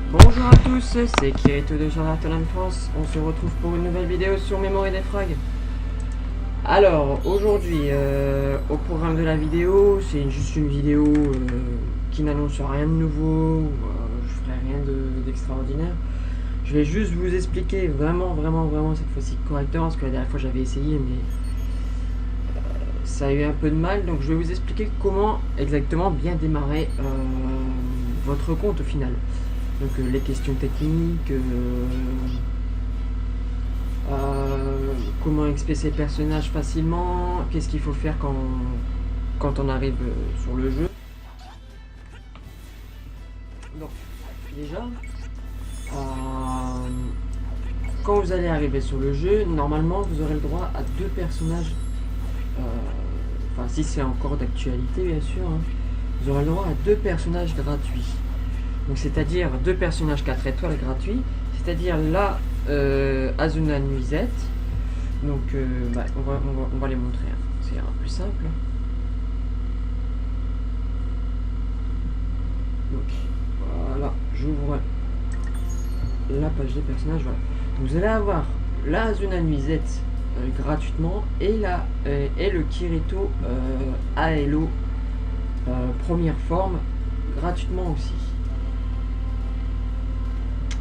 Bonjour à tous, c'est Kirito de Charlatan France. On se retrouve pour une nouvelle vidéo sur Mémoire et des Frags. Alors, aujourd'hui, au programme de la vidéo, c'est juste une vidéo qui n'annonce rien de nouveau, je ferai rien d'extraordinaire. Je vais juste vous expliquer vraiment cette fois-ci correctement, parce que la dernière fois j'avais essayé, mais ça a eu un peu de mal. Donc je vais vous expliquer comment exactement bien démarrer votre compte au final. Donc les questions techniques, comment XP ses personnages facilement, qu'est-ce qu'il faut faire quand on arrive sur le jeu. Donc déjà, quand vous allez arriver sur le jeu, normalement vous aurez le droit à 2 personnages, enfin si c'est encore d'actualité bien sûr, hein, vous aurez le droit à 2 personnages gratuits. Donc c'est-à-dire 2 personnages 4 étoiles gratuits, c'est-à-dire là Azuna Nuisette. Donc on va les montrer, hein. C'est plus simple. Donc voilà, j'ouvre la page des personnages. Voilà. Donc, vous allez avoir la Azuna Nuisette gratuitement et le Kirito Aelo première forme gratuitement aussi.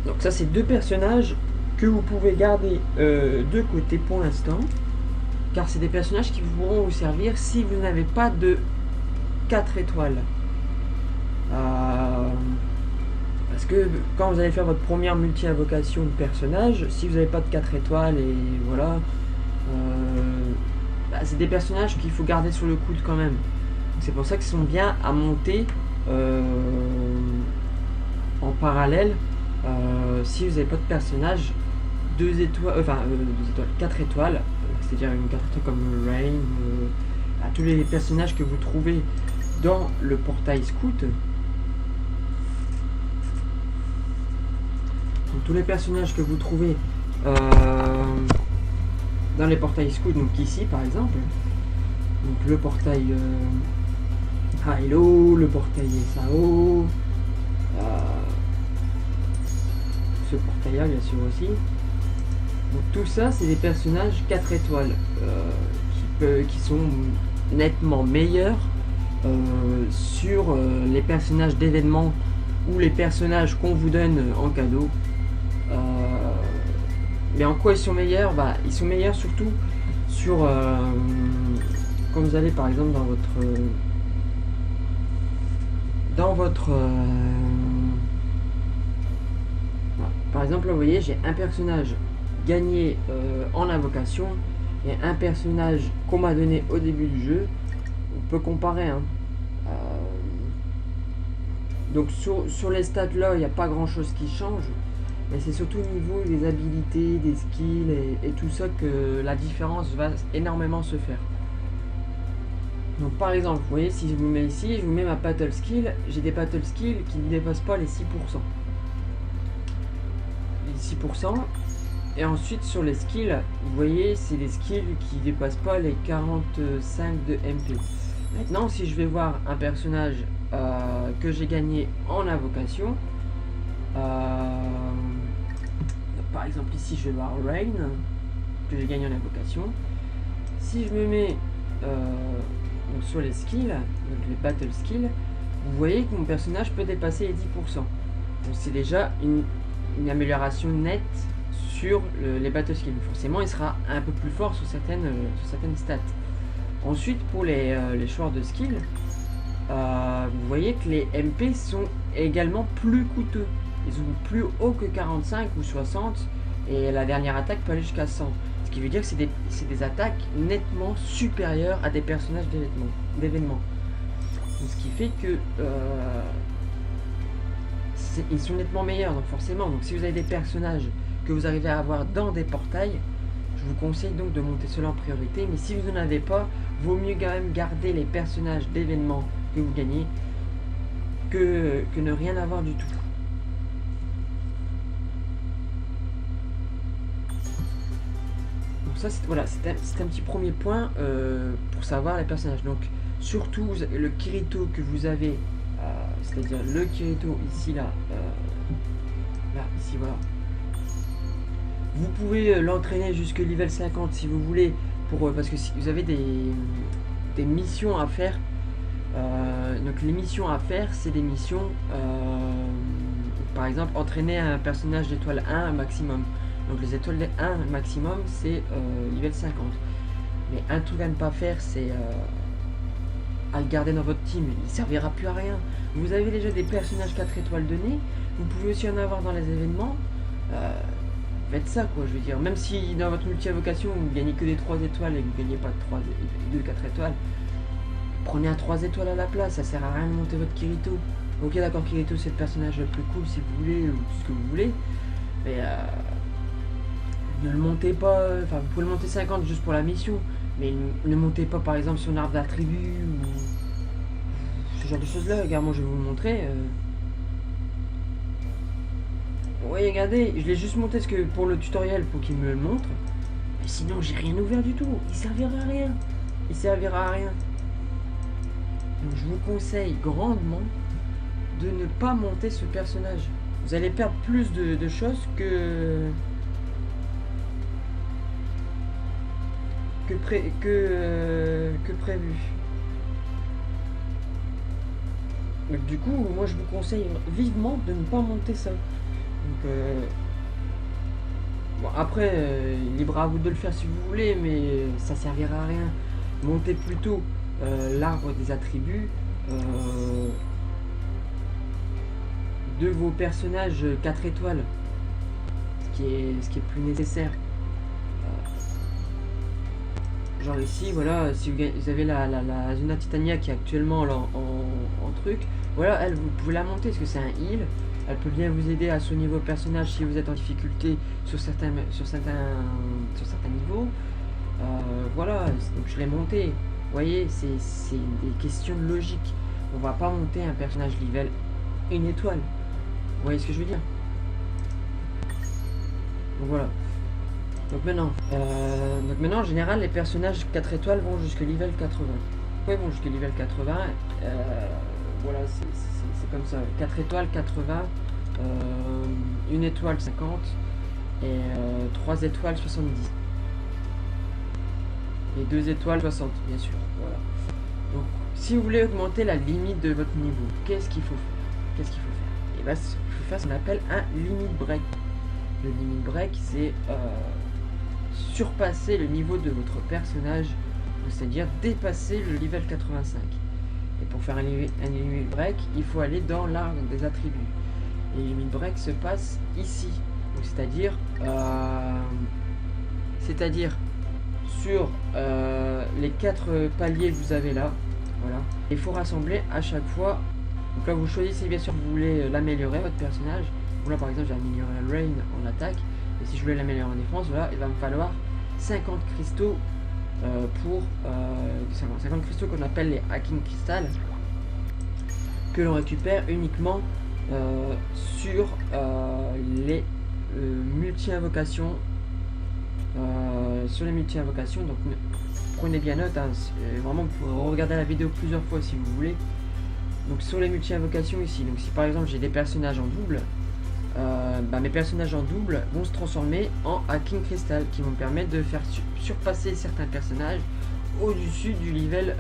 Donc ça c'est 2 personnages que vous pouvez garder de côté pour l'instant, car c'est des personnages qui pourront vous servir si vous n'avez pas de 4 étoiles. Parce que quand vous allez faire votre première multi-invocation de personnage, si vous n'avez pas de 4 étoiles et voilà, c'est des personnages qu'il faut garder sur le coude quand même. C'est pour ça qu'ils sont bien à monter en parallèle. Si vous n'avez pas de personnage 2 étoiles, 4 étoiles, c'est-à-dire une 4 étoiles comme Rain, à tous les personnages que vous trouvez dans le portail scout. Donc, tous les personnages que vous trouvez dans les portails scouts, donc ici par exemple, donc le portail Hilo, le portail Sao, ce portail là bien sûr aussi. Donc tout ça c'est des personnages 4 étoiles qui sont nettement meilleurs sur les personnages d'événements ou les personnages qu'on vous donne en cadeau. Mais en quoi ils sont meilleurs? Ils sont meilleurs surtout sur quand vous allez par exemple dans votre par exemple là, vous voyez, j'ai un personnage gagné en invocation et un personnage qu'on m'a donné au début du jeu. On peut comparer, hein. Donc sur les stats là, il n'y a pas grand chose qui change, mais c'est surtout au niveau des habilités, des skills et tout ça que la différence va énormément se faire. Donc par exemple, vous voyez, si je vous mets ici, je vous mets ma battle skill, j'ai des battle skills qui ne dépassent pas les 6%. Les 6%. Et ensuite sur les skills, vous voyez, c'est des skills qui ne dépassent pas les 45 de MP. Maintenant, si je vais voir un personnage que j'ai gagné en invocation, par exemple ici je vais voir Rain, que j'ai gagné en invocation. Si je me mets donc sur les skills, donc les battle skills, vous voyez que mon personnage peut dépasser les 10%. Donc c'est déjà une amélioration nette sur les battle skills. Forcément il sera un peu plus fort sur certaines stats. Ensuite pour les choix de skills, vous voyez que les MP sont également plus coûteux. Ils sont plus haut que 45 ou 60 et la dernière attaque peut aller jusqu'à 100. Ce qui veut dire que c'est des attaques nettement supérieures à des personnages d'événements. Ce qui fait que ils sont nettement meilleurs, donc forcément. Donc si vous avez des personnages que vous arrivez à avoir dans des portails, je vous conseille donc de monter cela en priorité. Mais si vous n'en avez pas, vaut mieux quand même garder les personnages d'événements que vous gagnez que ne rien avoir du tout. Donc ça c'est un petit premier point pour savoir les personnages. Donc surtout le Kirito que vous avez, c'est-à-dire le Kirito ici là, Là, ici, voilà. Vous pouvez l'entraîner jusque level 50 si vous voulez, parce que si vous avez des missions à faire. Donc les missions à faire, c'est des missions, par exemple, entraîner un personnage d'étoile 1 maximum. Donc les étoiles 1 maximum, c'est level 50. Mais un truc à ne pas faire, c'est à le garder dans votre team. Il servira plus à rien. Vous avez déjà des personnages 4 étoiles donnés. Vous pouvez aussi en avoir dans les événements. Faites ça, quoi, je veux dire. Même si dans votre multi-invocation, vous gagnez que des 3 étoiles et que vous gagnez pas de 4 étoiles, prenez un 3 étoiles à la place, ça sert à rien de monter votre Kirito. Ok, d'accord, Kirito c'est le personnage le plus cool si vous voulez, ou ce que vous voulez, mais ne le montez pas, enfin vous pouvez le monter 50 juste pour la mission, mais ne montez pas par exemple sur un arbre d'attribut ou ce genre de choses là. Regarde, moi je vais vous le montrer. Oui, regardez, je l'ai juste monté pour le tutoriel pour qu'il me le montre, mais sinon j'ai rien ouvert du tout, il servira à rien, il servira à rien. Donc je vous conseille grandement de ne pas monter ce personnage. Vous allez perdre plus de choses que prévu. Donc du coup, moi je vous conseille vivement de ne pas monter ça. Donc bon, après, libre à vous de le faire si vous voulez, mais ça servira à rien. Montez plutôt l'arbre des attributs de vos personnages 4 étoiles, ce qui est plus nécessaire. Genre ici, voilà, si vous avez la Zona Titania qui est actuellement en truc, voilà, elle, vous pouvez la monter parce que c'est un heal. Elle peut bien vous aider à soigner vos personnages si vous êtes en difficulté sur certains niveaux. Voilà, donc je l'ai monté. Vous voyez, c'est des questions de logique. On va pas monter un personnage level 1 étoile. Vous voyez ce que je veux dire? Donc voilà. Donc maintenant, en général, les personnages 4 étoiles vont jusqu'à level 80. Pourquoi ils vont jusqu'à level 80? Voilà, c'est comme ça. 4 étoiles 80, 1 étoile 50 et 3 étoiles 70. Et 2 étoiles 60, bien sûr. Voilà. Donc, si vous voulez augmenter la limite de votre niveau, qu'est-ce qu'il faut faire? Et bien, il faut faire ce qu'on appelle un limit break. Le limit break, c'est surpasser le niveau de votre personnage, c'est-à-dire dépasser le level 85. Et pour faire un limit break, il faut aller dans l'arbre des attributs. Et le limit break se passe ici. C'est-à-dire sur les 4 paliers que vous avez là. Voilà. Il faut rassembler à chaque fois. Donc là, vous choisissez bien sûr que vous voulez l'améliorer, votre personnage. Donc là, par exemple, j'ai amélioré Rain en attaque. Et si je voulais l'améliorer en défense, voilà, il va me falloir 50 cristaux pour 50 cristaux qu'on appelle les hacking crystals, que l'on récupère uniquement sur les multi-invocations. Donc prenez bien note, hein, vraiment vous pouvez regarder la vidéo plusieurs fois si vous voulez. Donc sur les multi-invocations ici, donc si par exemple j'ai des personnages en double, mes personnages en double vont se transformer en hacking crystal qui vont me permettre de faire surpasser certains personnages au-dessus du level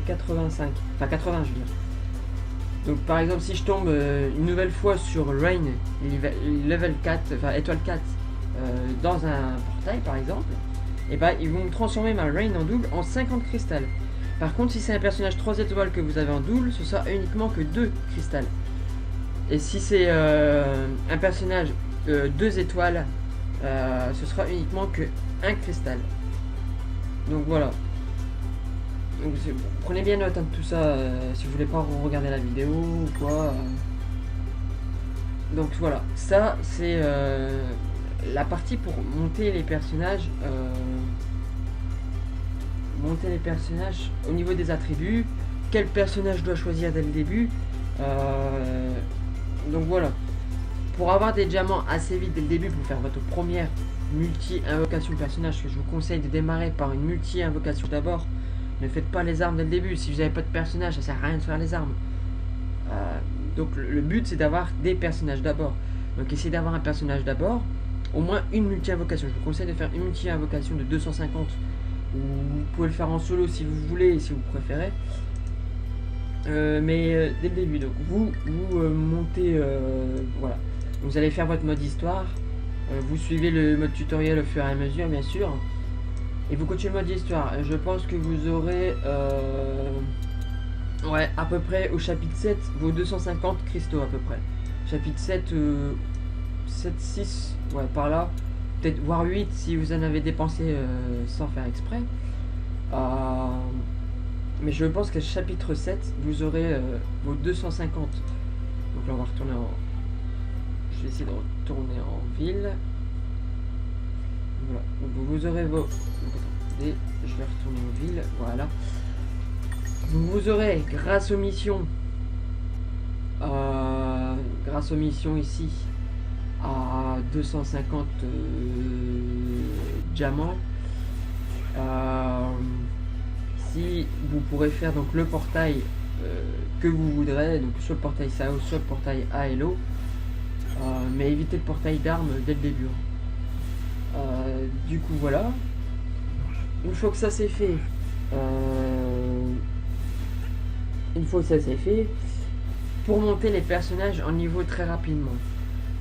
85, enfin 80 je veux dire. Donc par exemple si je tombe une nouvelle fois sur Rain level 4, enfin étoile 4 dans un portail par exemple, et ils vont me transformer ma Rain en double en 50 cristals. Par contre, si c'est un personnage 3 étoiles que vous avez en double, ce sera uniquement que 2 cristals. Et si c'est un personnage 2 étoiles, ce sera uniquement que 1 cristal. Donc voilà. Donc, prenez bien note de tout ça si vous voulez pas regarder la vidéo ou quoi. Donc voilà, ça c'est la partie pour monter les personnages. Au niveau des attributs, quel personnage doit choisir dès le début. Donc voilà, pour avoir des diamants assez vite dès le début pour faire votre première multi-invocation personnage, que je vous conseille de démarrer par une multi-invocation d'abord. Ne faites pas les armes dès le début. Si vous n'avez pas de personnage, ça sert à rien de faire les armes. Donc le but c'est d'avoir des personnages d'abord. Donc essayez d'avoir un personnage d'abord, au moins une multi-invocation. Je vous conseille de faire une multi-invocation de 250. Ou vous pouvez le faire en solo si vous voulez et si vous préférez. Mais dès le début, donc vous montez, voilà. Vous allez faire votre mode histoire. Vous suivez le mode tutoriel au fur et à mesure, bien sûr. Et vous continuez le mode histoire. Je pense que vous aurez, ouais, à peu près au chapitre 7, vos 250 cristaux à peu près. Chapitre 7, 7, 6, ouais, par là. Peut-être voire 8 si vous en avez dépensé sans faire exprès. Mais je pense qu'à chapitre 7, vous aurez vos 250. Donc là, on va retourner en... Je vais essayer de retourner en ville. Voilà. Donc vous aurez vos... Donc, attendez, je vais retourner en ville. Voilà. Donc vous aurez, grâce aux missions... grâce aux missions ici, à 250 diamants. Si vous pourrez faire donc le portail que vous voudrez, donc soit le portail Sao, soit le portail Aelo, mais évitez le portail d'armes dès le début. Du coup voilà, une fois que ça c'est fait, pour monter les personnages en niveau très rapidement.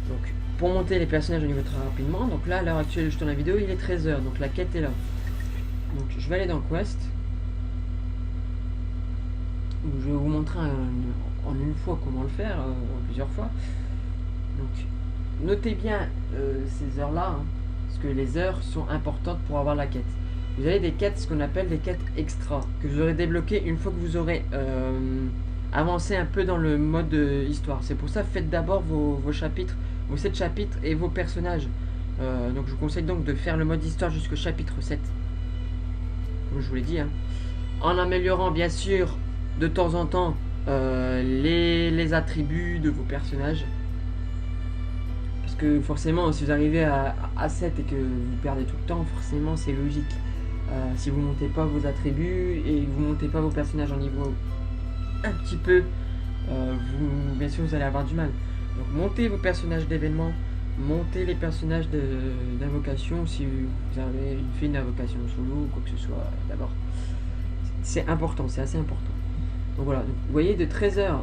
Donc pour monter les personnages au niveau très rapidement, donc là à l'heure actuelle je tourne la vidéo, il est 13h, donc la quête est là. Donc je vais aller dans Quest. Je vais vous montrer en une fois comment le faire, en plusieurs fois. Donc notez bien ces heures là, hein, parce que les heures sont importantes pour avoir la quête. Vous avez des quêtes, ce qu'on appelle des quêtes extra, que vous aurez débloquées une fois que vous aurez avancé un peu dans le mode histoire. C'est pour ça, faites d'abord vos chapitres, vos 7 chapitres et vos personnages. Donc je vous conseille donc de faire le mode histoire jusqu'au chapitre 7. Comme je vous l'ai dit, hein. En améliorant bien sûr de temps en temps les attributs de vos personnages. Parce que forcément, si vous arrivez à 7 et que vous perdez tout le temps, forcément c'est logique. Si vous montez pas vos attributs et vous montez pas vos personnages en niveau un petit peu, bien sûr vous allez avoir du mal. Donc montez vos personnages d'événements, montez les personnages d'invocation si vous avez fait une invocation solo ou quoi que ce soit d'abord. C'est important, c'est assez important. Donc voilà, donc, vous voyez de 13h,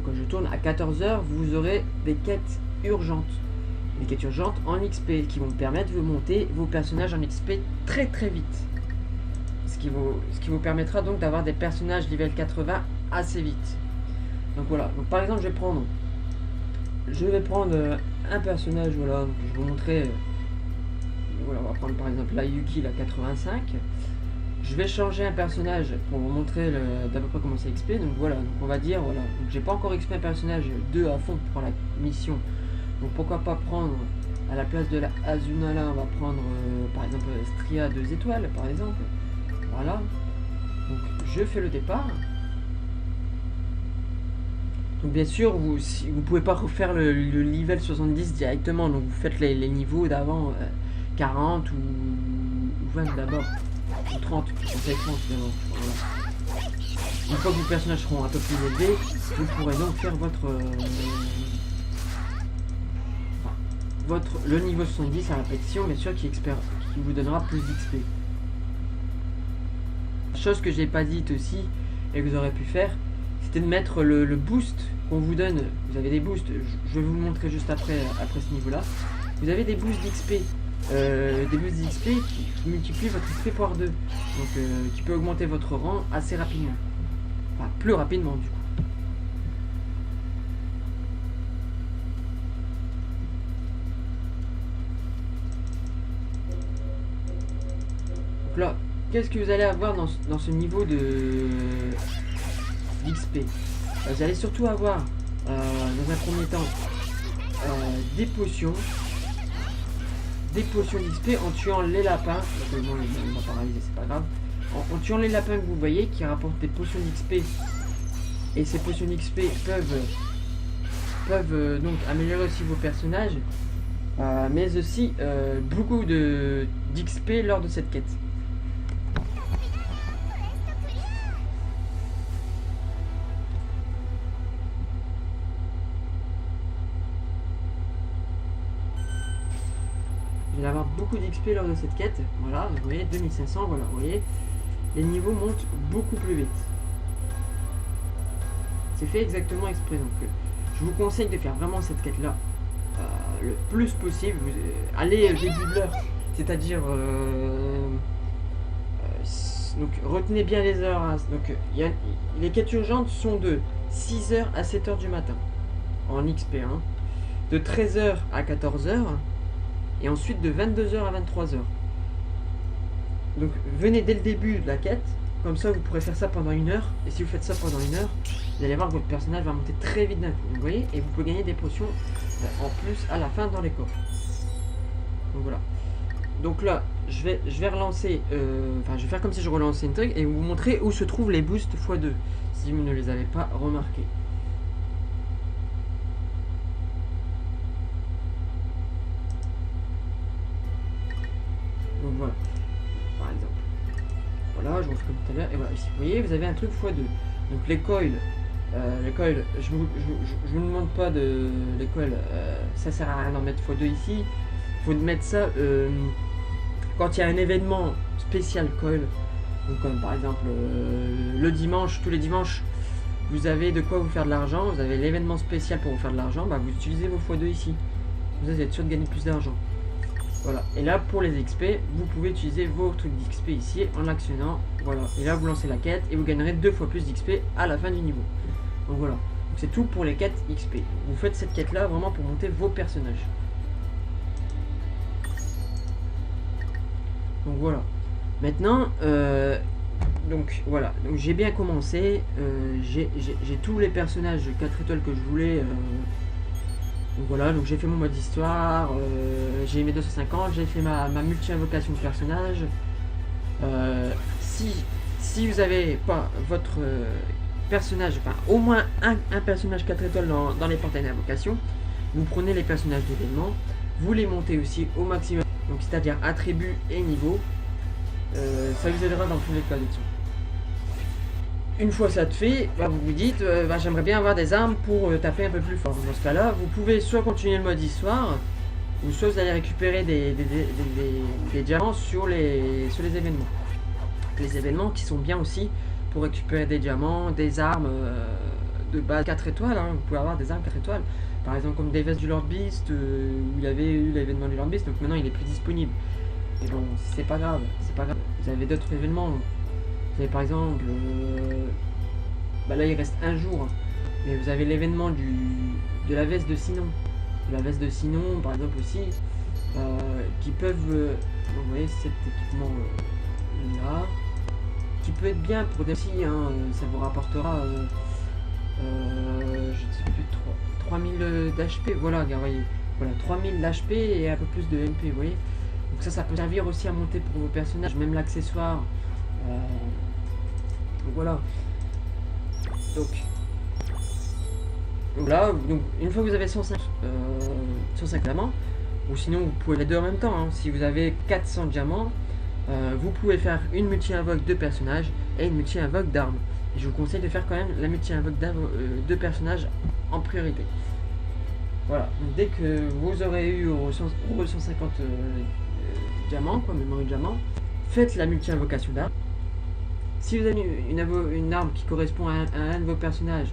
quand je tourne à 14h, vous aurez des quêtes urgentes. Des quêtes urgentes en XP qui vont permettre de monter vos personnages en XP très très vite. Ce qui vous permettra donc d'avoir des personnages level 80 assez vite. Donc voilà, donc par exemple je vais prendre un personnage, voilà, donc je vais vous montrer, voilà, on va prendre par exemple la Yuki, la 85. Je vais changer un personnage pour vous montrer d'à peu près comment c'est XP. Donc voilà, donc on va dire, voilà, donc j'ai pas encore XP un personnage 2 à fond pour la mission. Donc pourquoi pas prendre, à la place de la Azuna là, on va prendre par exemple Stria 2 étoiles par exemple. Voilà. Donc je fais le départ. Donc bien sûr, vous pouvez pas refaire le level 70 directement. Donc vous faites les niveaux d'avant 40 ou 20 d'abord. Ou 30, vous avez 30 d'abord. Voilà. Une fois que vos personnages seront un peu plus élevés, vous pourrez donc faire le niveau 70 à répétition, bien sûr, qui vous donnera plus d'XP. Chose que j'ai pas dite aussi, et que vous aurez pu faire, c'était de mettre le boost qu'on vous donne. Vous avez des boosts, je vais vous le montrer juste après ce niveau là. Vous avez des boosts d'XP. Des boosts d'XP qui multiplient votre XP par 2. Donc qui peut augmenter votre rang assez rapidement. Enfin, plus rapidement du coup. Donc là, qu'est-ce que vous allez avoir dans ce niveau d'XP? Vous allez surtout avoir, dans un premier temps, des potions d'XP en tuant les lapins. Donc, bon, il m'a paralysé, c'est pas grave. En tuant les lapins que vous voyez, qui rapportent des potions d'XP. Et ces potions d'XP peuvent donc améliorer aussi vos personnages. Mais aussi beaucoup d'XP lors de cette quête. beaucoup d'XP lors de cette quête. Voilà, vous voyez, 2500, voilà, vous voyez, les niveaux montent beaucoup plus vite. C'est fait exactement exprès, donc je vous conseille de faire vraiment cette quête-là le plus possible. Allez début de l'heure, c'est-à-dire... donc retenez bien les heures, hein. Donc les quêtes urgentes sont de 6h à 7h du matin, en XP, hein. De 13h à 14h, et ensuite de 22h à 23h. Donc venez dès le début de la quête, comme ça vous pourrez faire ça pendant 1 heure, et si vous faites ça pendant 1 heure, vous allez voir que votre personnage va monter très vite d'un coup, vous voyez, et vous pouvez gagner des potions en plus à la fin dans les coffres. Donc voilà. Donc là, je vais relancer, enfin je vais faire comme si je relançais une truc, et vous montrer où se trouvent les boosts x2, si vous ne les avez pas remarqués. Donc voilà, par exemple. Voilà, je vous fais comme tout à l'heure. Et voilà, ici, vous voyez, vous avez un truc x2. Donc les coils, je vous demande pas de... Les coils, ça sert à rien d'en mettre x2 ici. Il faut mettre ça quand il y a un événement spécial coil. Donc comme par exemple le dimanche, tous les dimanches, vous avez de quoi vous faire de l'argent. Vous avez l'événement spécial pour vous faire de l'argent. Bah, vous utilisez vos x2 ici. Vous êtes sûr de gagner plus d'argent. Voilà, et là pour les XP, vous pouvez utiliser vos trucs d'XP ici en actionnant, voilà, et là vous lancez la quête et vous gagnerez 2 fois plus d'XP à la fin du niveau. Donc voilà, c'est tout pour les quêtes XP. Vous faites cette quête là vraiment pour monter vos personnages. Donc voilà, maintenant, donc voilà, donc j'ai bien commencé, j'ai tous les personnages 4 étoiles que je voulais. Donc voilà, donc j'ai fait mon mode histoire, j'ai mes 250, j'ai fait ma multi-invocation de personnage. Si vous n'avez pas votre personnage, enfin au moins un personnage 4 étoiles dans les portails d'invocation, vous prenez les personnages d'événement, vous les montez aussi au maximum, donc c'est-à-dire attributs et niveaux. Ça vous aidera dans tous les cas de toute façon. Une fois ça te fait, bah vous vous dites bah, j'aimerais bien avoir des armes pour taper un peu plus fort. Dans ce cas là, vous pouvez soit continuer le mode histoire, ou soit vous allez récupérer des diamants sur les événements. Les événements qui sont bien aussi pour récupérer des diamants, des armes de base 4 étoiles, hein. Vous pouvez avoir des armes 4 étoiles. Par exemple comme des vestes du Lord Beast, où il y avait eu l'événement du Lord Beast, donc maintenant il est plus disponible. Et bon, c'est pas grave, c'est pas grave. Vous avez d'autres événements. Vous avez par exemple, bah là il reste un jour, mais vous avez l'événement de la veste de Sinon. De la veste de Sinon par exemple aussi, qui peuvent, vous voyez cet équipement là, qui peut être bien pour des filles, hein, ça vous rapportera, je ne sais plus, 3000 d'HP, voilà, vous voyez, voilà, 3000 d'HP et un peu plus de MP, vous voyez. Donc ça peut servir aussi à monter pour vos personnages, même l'accessoire. Donc voilà. Donc là, donc, une fois que vous avez 105 diamants, ou sinon vous pouvez les deux en même temps, hein. Si vous avez 400 diamants, vous pouvez faire une multi-invoque de personnages et une multi-invoque d'armes. Je vous conseille de faire quand même la multi-invoque de personnages en priorité. Voilà, donc dès que vous aurez eu 150 diamants, quoi, mémoire de diamants, faites la multi-invocation d'armes. Si vous avez une arme qui correspond à un de vos personnages,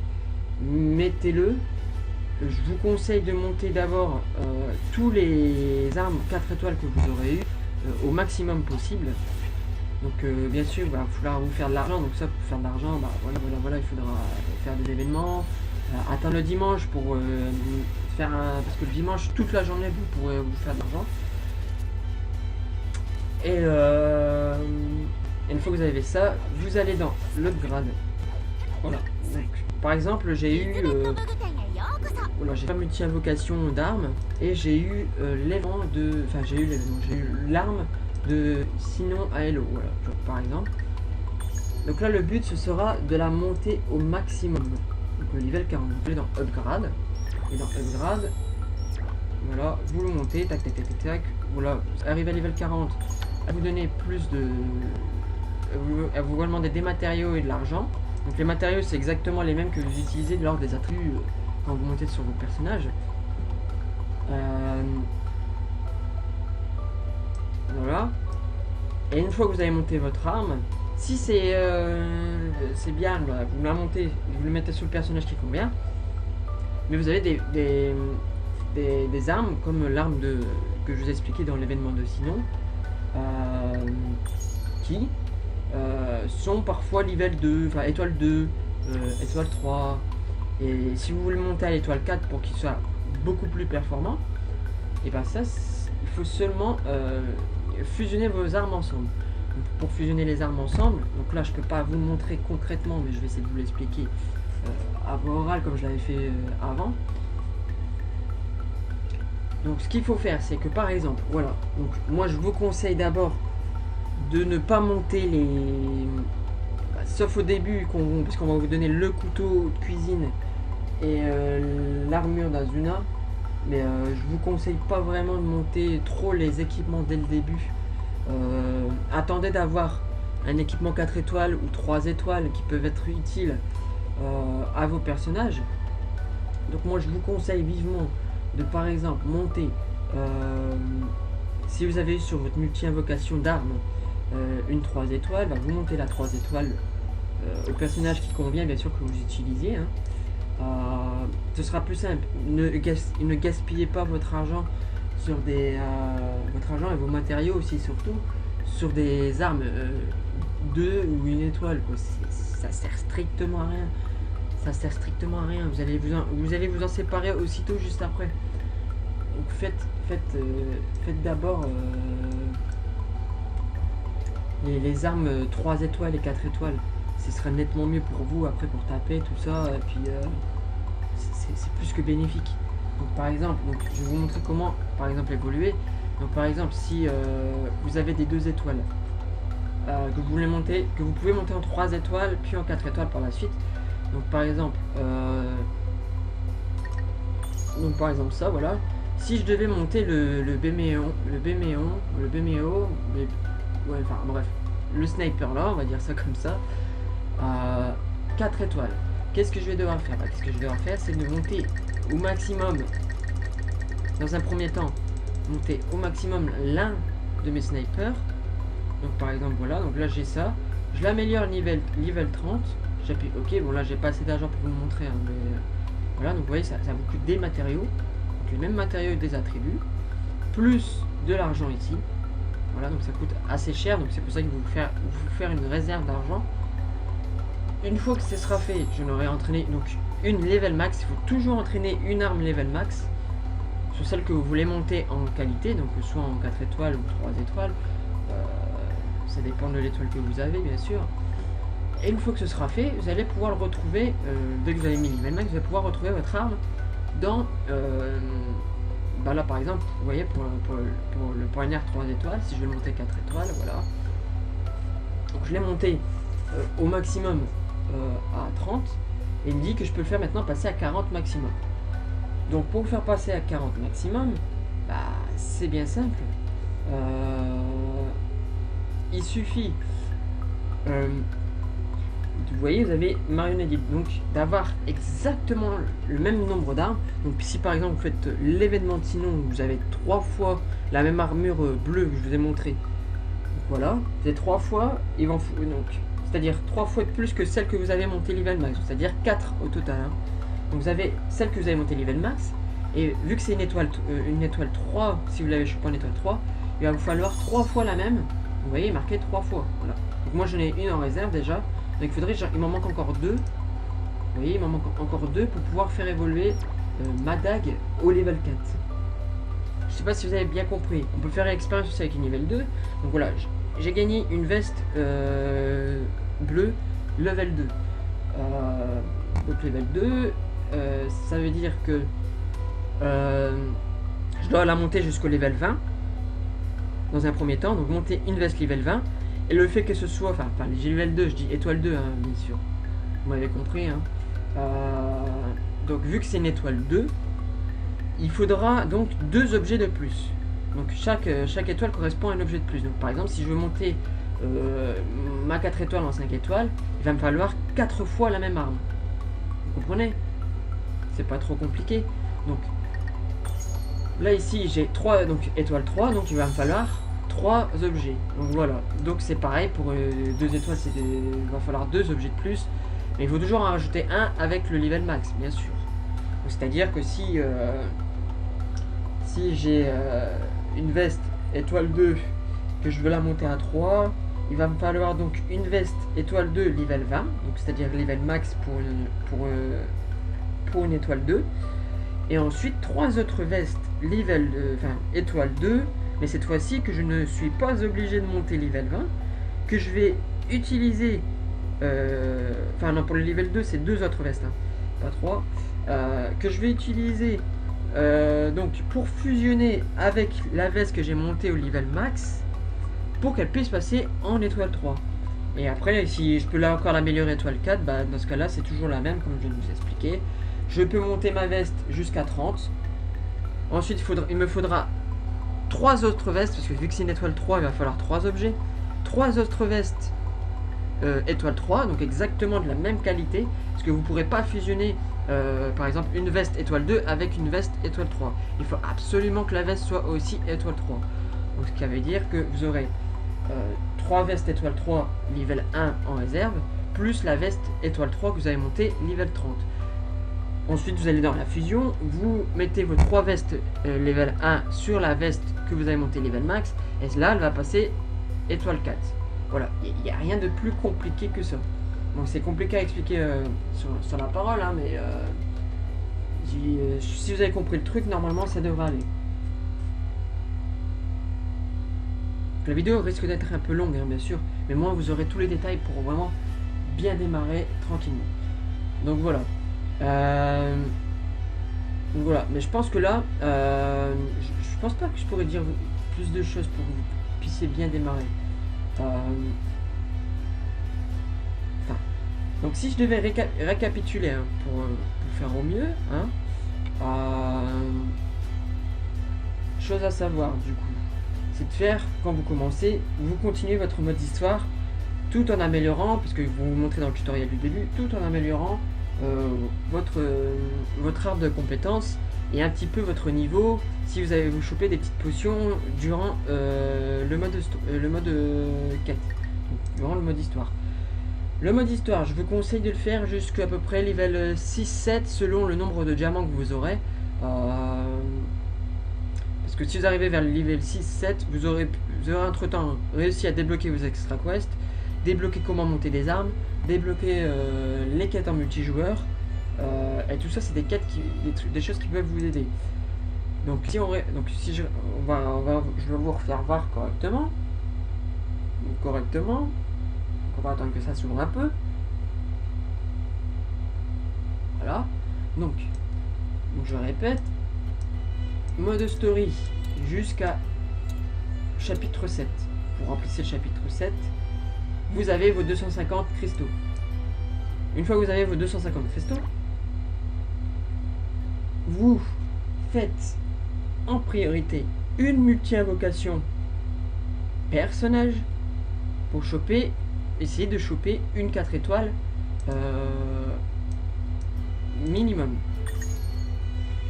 mettez-le. Je vous conseille de monter d'abord tous les armes 4 étoiles que vous aurez eu au maximum possible. Donc bien sûr, il va falloir vous faire de l'argent. Donc ça, pour faire de l'argent, bah, voilà, il faudra faire des événements. Attendre le dimanche pour faire un... Parce que le dimanche, toute la journée, vous pourrez vous faire de l'argent. Et une fois que vous avez ça, vous allez dans l'upgrade. Voilà. Donc, par exemple, j'ai eu voilà, j'ai pas multi-invocation d'armes et j'ai eu l'événement de... Enfin, j'ai eu l'arme de Sinon à Hello, voilà, par exemple. Donc là, le but, ce sera de la monter au maximum. Donc le level 40. Vous allez dans upgrade. Et dans upgrade, voilà, vous le montez, tac, tac, tac, tac, tac. Voilà, vous arrivez à level 40. À vous donner plus de... Elle vous demander des matériaux et de l'argent. Donc les matériaux, c'est exactement les mêmes que vous utilisez lors des attributs quand vous montez sur vos personnages. voilà. Et une fois que vous avez monté votre arme, si c'est bien, voilà, vous la montez, vous le mettez sur le personnage qui convient. Mais vous avez des armes comme l'arme que je vous ai expliqué dans l'événement de Sinon, qui sont parfois level 2, enfin étoile 2, étoile 3. Et si vous voulez monter à l'étoile 4 pour qu'il soit beaucoup plus performant, et ben ça, il faut seulement fusionner vos armes ensemble. Donc, pour fusionner les armes ensemble, donc là je peux pas vous le montrer concrètement, mais je vais essayer de vous l'expliquer à voix orale comme je l'avais fait avant. Donc ce qu'il faut faire, c'est que par exemple, voilà, donc moi je vous conseille d'abord de ne pas monter les... sauf au début, parce qu'on va vous donner le couteau de cuisine et l'armure d'Azuna. Mais je vous conseille pas vraiment de monter trop les équipements dès le début. Attendez d'avoir un équipement 4 étoiles ou 3 étoiles qui peuvent être utiles à vos personnages. Donc moi je vous conseille vivement de par exemple monter, si vous avez eu sur votre multi-invocation d'armes une 3 étoiles, bah, vous montez la 3 étoiles au personnage qui convient bien sûr que vous utilisiez, hein. Ce sera plus simple. Ne gaspillez pas votre argent sur votre argent et vos matériaux aussi, surtout sur des armes 2 ou 1 étoile, quoi. Ça sert strictement à rien. Ça sert strictement à rien. Vous allez vous en séparer aussitôt juste après. Donc faites d'abord les armes 3 étoiles et 4 étoiles. Ce sera nettement mieux pour vous après pour taper tout ça, et puis c'est plus que bénéfique. Donc par exemple, je vais vous montrer comment par exemple évoluer. Donc par exemple, si vous avez des 2 étoiles que vous voulez monter, que vous pouvez monter en 3 étoiles puis en 4 étoiles par la suite. Donc par exemple ça, voilà. Si je devais monter le Béméo, ouais, enfin bref, le sniper là, on va dire ça comme ça, à 4 étoiles. Qu'est-ce que je vais devoir faire? Ce que je vais devoir faire, c'est de monter au maximum, dans un premier temps, monter au maximum l'un de mes snipers. Donc par exemple, voilà, donc là j'ai ça. Je l'améliore level 30. J'appuie OK. Bon là j'ai pas assez d'argent pour vous le montrer, hein, mais voilà, donc vous voyez, ça vous coûte des matériaux. Donc les mêmes matériaux et des attributs. Plus de l'argent ici. Voilà, donc ça coûte assez cher. Donc c'est pour ça qu'il vous faire une réserve d'argent. Une fois que ce sera fait, je n'aurai entraîné donc une level max. Il faut toujours entraîner une arme level max sur celle que vous voulez monter en qualité, donc soit en 4 étoiles ou 3 étoiles. Ça dépend de l'étoile que vous avez, bien sûr. Et une fois que ce sera fait, vous allez pouvoir le retrouver, dès que vous avez mis level max, vous allez pouvoir retrouver votre arme dans... bah là par exemple, vous voyez, pour le poignard 3 étoiles, si je veux le monter 4 étoiles, voilà. Donc je l'ai monté au maximum à 30, et il me dit que je peux le faire maintenant passer à 40 maximum. Donc pour le faire passer à 40 maximum, bah c'est bien simple. Il suffit, vous voyez, vous avez marionnette, donc d'avoir exactement le même nombre d'armes. Donc si par exemple vous faites l'événement de Sinon, vous avez 3 fois la même armure bleue que je vous ai montré. Donc voilà, vous avez 3 fois, il va en foutre, donc c'est-à-dire 3 fois de plus que celle que vous avez montée level max, c'est-à-dire 4 au total, hein. Donc vous avez celle que vous avez montée level max, et vu que c'est une étoile 3, si vous l'avez chopé en étoile 3, il va vous falloir 3 fois la même. Vous voyez, marqué 3 fois, voilà. Donc moi j'en ai une en réserve déjà, donc il m'en manque encore 2. Vous voyez, il m'en manque encore 2 pour pouvoir faire évoluer ma dague au level 4. Je sais pas si vous avez bien compris, on peut faire l'expérience aussi avec une level 2. Donc voilà, j'ai gagné une veste bleue level 2. Donc level 2, ça veut dire que je dois la monter jusqu'au level 20 dans un premier temps, donc monter une veste level 20, et le fait que ce soit, enfin j'ai level 2, je dis étoile 2, hein, bien sûr, vous m'avez compris, hein. Donc vu que c'est une étoile 2, il faudra donc 2 objets de plus. Donc chaque étoile correspond à un objet de plus. Donc par exemple, si je veux monter ma 4 étoiles en 5 étoiles, il va me falloir 4 fois la même arme. Vous comprenez? C'est pas trop compliqué. Donc là ici j'ai 3, donc étoile 3, donc il va me falloir 3 objets. Donc voilà, donc c'est pareil pour 2 étoiles, il va falloir 2 objets de plus, mais il faut toujours en rajouter un avec le level max, bien sûr. C'est à dire que si j'ai une veste étoile 2 que je veux la monter à 3, il va me falloir donc une veste étoile 2 level 20, donc c'est à dire level max pour une étoile 2, et ensuite 3 autres vestes level étoile 2, mais cette fois-ci que je ne suis pas obligé de monter level 20, que je vais utiliser non, pour le level 2 c'est 2 autres vestes, hein, pas 3, que je vais utiliser donc pour fusionner avec la veste que j'ai montée au level max pour qu'elle puisse passer en étoile 3. Et après, si je peux là encore l'améliorer étoile 4, bah, dans ce cas là c'est toujours la même comme je viens de vous expliquer. Je peux monter ma veste jusqu'à 30. Ensuite il me faudra 3 autres vestes, parce que vu que c'est une étoile 3 il va falloir 3 objets. 3 autres vestes étoile 3, donc exactement de la même qualité, parce que vous ne pourrez pas fusionner par exemple une veste étoile 2 avec une veste étoile 3. Il faut absolument que la veste soit aussi étoile 3. Donc ce qui veut dire que vous aurez 3 vestes étoile 3 level 1 en réserve, plus la veste étoile 3 que vous avez montée level 30. Ensuite vous allez dans la fusion, vous mettez vos 3 vestes level 1 sur la veste que vous avez montée level max, et là elle va passer étoile 4. Voilà, il n'y a rien de plus compliqué que ça. Bon, c'est compliqué à expliquer sur la parole, hein, mais si vous avez compris le truc, normalement ça devrait aller. La vidéo risque d'être un peu longue, hein, bien sûr, mais moi vous aurez tous les détails pour vraiment bien démarrer tranquillement. Donc voilà. Mais je pense que là, je pense pas que je pourrais dire plus de choses pour que vous puissiez bien démarrer. Donc si je devais récapituler, hein, pour faire au mieux, hein, chose à savoir du coup, c'est de faire, quand vous commencez, vous continuez votre mode d'histoire tout en améliorant, parce que vous montrez dans le tutoriel du début, tout en améliorant votre arbre de compétences et un petit peu votre niveau, si vous avez vous choper des petites potions durant le mode quête, durant le mode histoire. Le mode histoire, je vous conseille de le faire jusqu'à peu près level 6-7 selon le nombre de diamants que vous aurez. Parce que si vous arrivez vers le level 6-7, vous aurez entre temps réussi à débloquer vos extra quests, débloquer comment monter des armes, débloquer les quêtes en multijoueur, et tout ça c'est des quêtes des choses qui peuvent vous aider. Donc si je vais vous refaire voir correctement. On va attendre que ça s'ouvre un peu. Voilà. Donc je répète, mode story jusqu'à chapitre 7. Vous remplissez le chapitre 7, vous avez vos 250 cristaux. Une fois que vous avez vos 250 cristaux, vous faites en priorité une multi-invocation personnage pour essayer de choper une 4 étoiles minimum.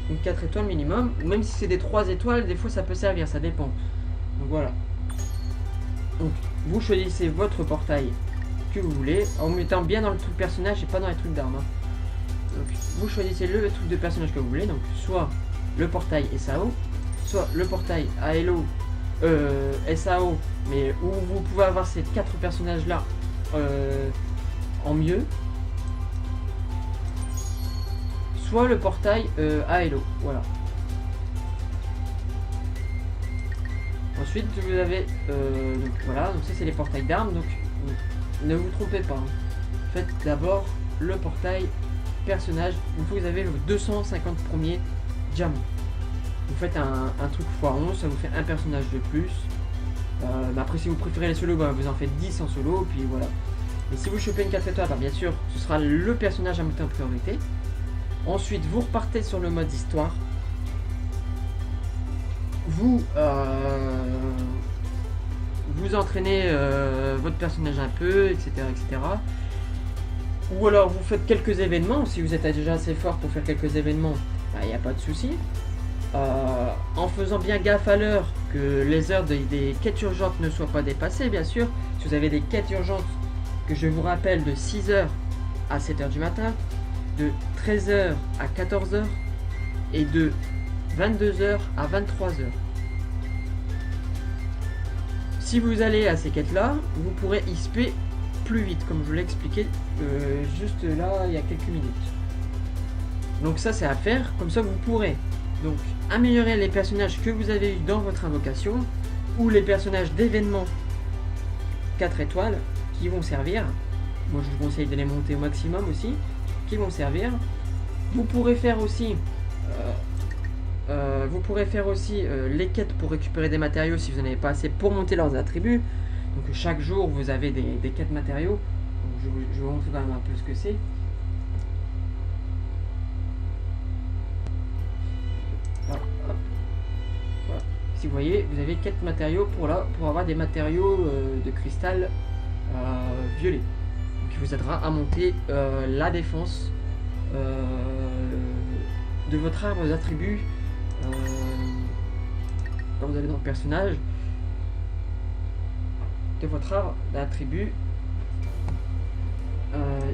Une 4 étoiles minimum, même si c'est des 3 étoiles, des fois ça peut servir, ça dépend. Donc voilà. Donc vous choisissez votre portail que vous voulez, en vous mettant bien dans le truc personnage et pas dans les trucs d'armes. Donc vous choisissez le truc de personnage que vous voulez, donc soit le portail SAO, soit le portail ALO SAO, mais où vous pouvez avoir ces 4 personnages là en mieux, soit le portail ALO, voilà. Ensuite vous avez donc voilà, donc ça c'est les portails d'armes, donc ne vous trompez pas, hein. Faites d'abord le portail personnage une fois que vous avez vos 250 premiers diamants. Vous faites un truc x11, ça vous fait un personnage de plus. Après si vous préférez les solos, bah, vous en faites 10 en solo, puis voilà. Et si vous chopez une 4 étoiles, bah, bien sûr ce sera le personnage à monter en priorité. Ensuite vous repartez sur le mode histoire. Vous entraînez votre personnage un peu, etc., etc. Ou alors vous faites quelques événements, si vous êtes déjà assez fort pour faire quelques événements, il n'y a pas de souci. en faisant bien gaffe à l'heure, que les heures des quêtes urgentes ne soient pas dépassées, bien sûr. Si vous avez des quêtes urgentes, que je vous rappelle, de 6h à 7h du matin, de 13h à 14h et de 22h à 23h. Si vous allez à ces quêtes-là, vous pourrez XP plus vite, comme je vous l'ai expliqué juste là il y a quelques minutes. Donc ça c'est à faire, comme ça vous pourrez donc améliorer les personnages que vous avez eu dans votre invocation ou les personnages d'événements 4 étoiles qui vont servir. Moi je vous conseille de les monter au maximum aussi, qui vont servir. Vous pourrez faire aussi les quêtes pour récupérer des matériaux si vous n'en avez pas assez pour monter leurs attributs. Donc chaque jour vous avez des quêtes matériaux. Donc, je vais vous montrer quand même un peu ce que c'est. Voilà. Si vous voyez, vous avez quêtes matériaux pour avoir des matériaux de cristal violet. Donc, qui vous aidera à monter la défense de votre arbre d'attributs quand vous allez dans le personnage de votre arbre d'attributs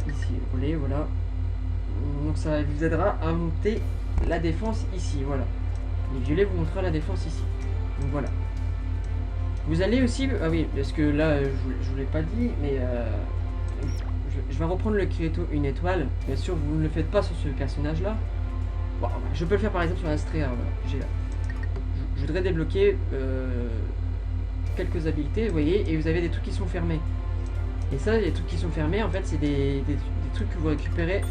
ici, vous voyez, voilà. Donc ça vous aidera à monter la défense ici, voilà. Les violets vous montrera la défense ici. Donc voilà. Vous allez aussi, ah oui, parce que là je vous l'ai pas dit, mais je vais reprendre le Kirito 1 étoile. Bien sûr, vous ne le faites pas sur ce personnage là. Bon, je peux le faire par exemple sur Astrea. Voilà, j'ai là. Je voudrais débloquer quelques habiletés, vous voyez, et vous avez des trucs qui sont fermés. Et ça, les trucs qui sont fermés, en fait, c'est des trucs que vous récupérez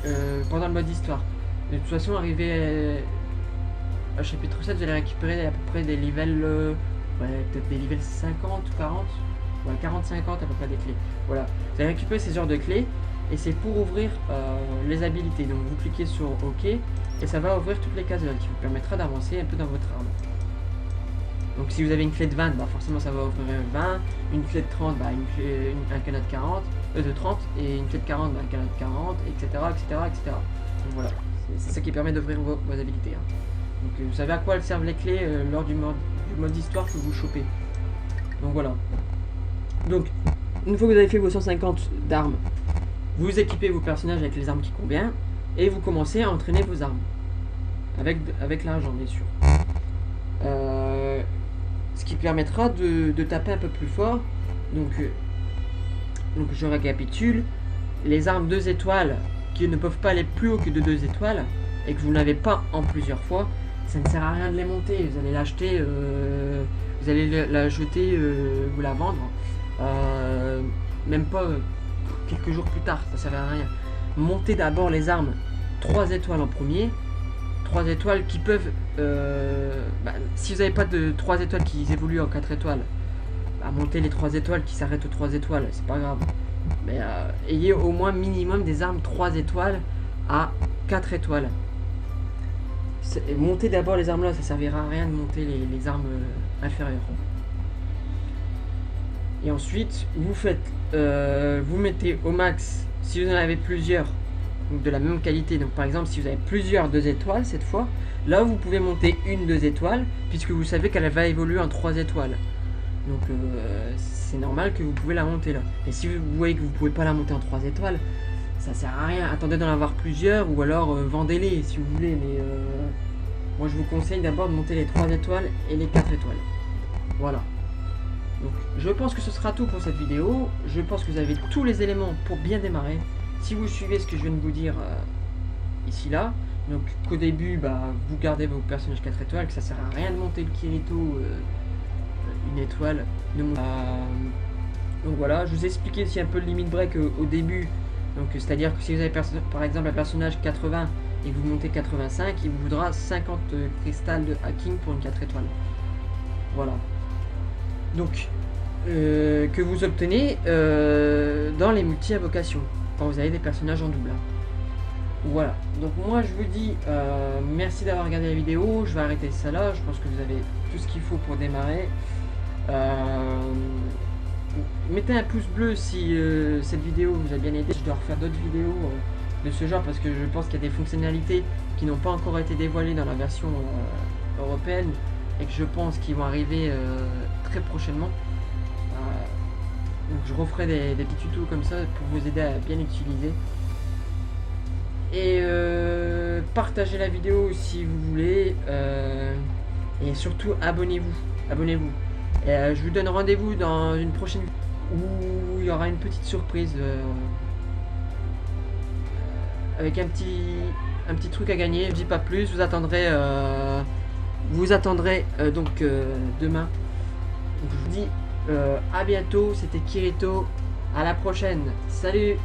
pendant le mode histoire. De toute façon, arrivé à chapitre 7, vous allez récupérer à peu près des levels, ouais, peut-être des levels 50 ou 40, ouais, 40-50 à peu près des clés. Voilà, vous allez récupérer ces genres de clés, et c'est pour ouvrir les habilités. Donc vous cliquez sur OK, et ça va ouvrir toutes les cases là, qui vous permettra d'avancer un peu dans votre arme. Donc si vous avez une clé de 20, bah forcément ça va ouvrir 20, une clé de 30, bah un canot de 40, de 30, et une clé de 40, bah un canot de 40, etc. Donc voilà, c'est ça qui permet d'ouvrir vos habilités. Hein. Donc vous savez à quoi elles servent les clés lors du mode histoire que vous chopez. Donc voilà. Donc, une fois que vous avez fait vos 150 d'armes, vous équipez vos personnages avec les armes qui conviennent, et vous commencez à entraîner vos armes. Avec l'argent bien sûr. Ce qui permettra de taper un peu plus fort. Donc je récapitule. Les armes 2 étoiles qui ne peuvent pas aller plus haut que de 2 étoiles et que vous n'avez pas en plusieurs fois, ça ne sert à rien de les monter. Vous allez l'acheter, vous allez la jeter ou la vendre. Même pas quelques jours plus tard, ça ne sert à rien. Montez d'abord les armes 3 étoiles en premier. 3 étoiles qui peuvent si vous n'avez pas de 3 étoiles qui évoluent en 4 étoiles, montez les 3 étoiles qui s'arrêtent aux 3 étoiles, c'est pas grave, mais ayez au moins minimum des armes 3 étoiles à 4 étoiles. Montez d'abord les armes là, ça servira à rien de monter les armes inférieures. Et ensuite vous faites vous mettez au max, si vous en avez plusieurs de la même qualité, donc par exemple si vous avez plusieurs 2 étoiles cette fois, là vous pouvez monter une 2 étoiles puisque vous savez qu'elle va évoluer en 3 étoiles, donc c'est normal que vous pouvez la monter là. Et si vous voyez que vous pouvez pas la monter en 3 étoiles, ça sert à rien, attendez d'en avoir plusieurs ou alors vendez-les si vous voulez, mais moi je vous conseille d'abord de monter les 3 étoiles et les 4 étoiles. Voilà. Donc je pense que ce sera tout pour cette vidéo. Je pense que vous avez tous les éléments pour bien démarrer. Si vous suivez ce que je viens de vous dire ici là, donc qu'au début vous gardez vos personnages 4 étoiles, que ça sert à rien de monter le Kirito 1 étoile. Donc voilà, je vous ai expliqué aussi un peu le limit break au début. Donc c'est-à-dire que si vous avez par exemple un personnage 80 et que vous montez 85, il vous voudra 50 cristals de hacking pour une 4 étoiles. Voilà. Donc que vous obtenez dans les multi-invocations quand vous avez des personnages en double. Voilà, donc moi je vous dis merci d'avoir regardé la vidéo, je vais arrêter ça là, je pense que vous avez tout ce qu'il faut pour démarrer. Mettez un pouce bleu si cette vidéo vous a bien aidé. Je dois refaire d'autres vidéos de ce genre parce que je pense qu'il y a des fonctionnalités qui n'ont pas encore été dévoilées dans la version européennes et que je pense qu'ils vont arriver très prochainement. Donc je referai des petits tutos comme ça pour vous aider à bien l'utiliser. Et partagez la vidéo si vous voulez. Et surtout abonnez-vous. Abonnez-vous. Et je vous donne rendez-vous dans une prochaine vidéo où il y aura une petite surprise avec un petit truc à gagner. Je dis pas plus, vous attendrez donc demain. Donc je vous dis à bientôt, c'était Kirito, à la prochaine, salut.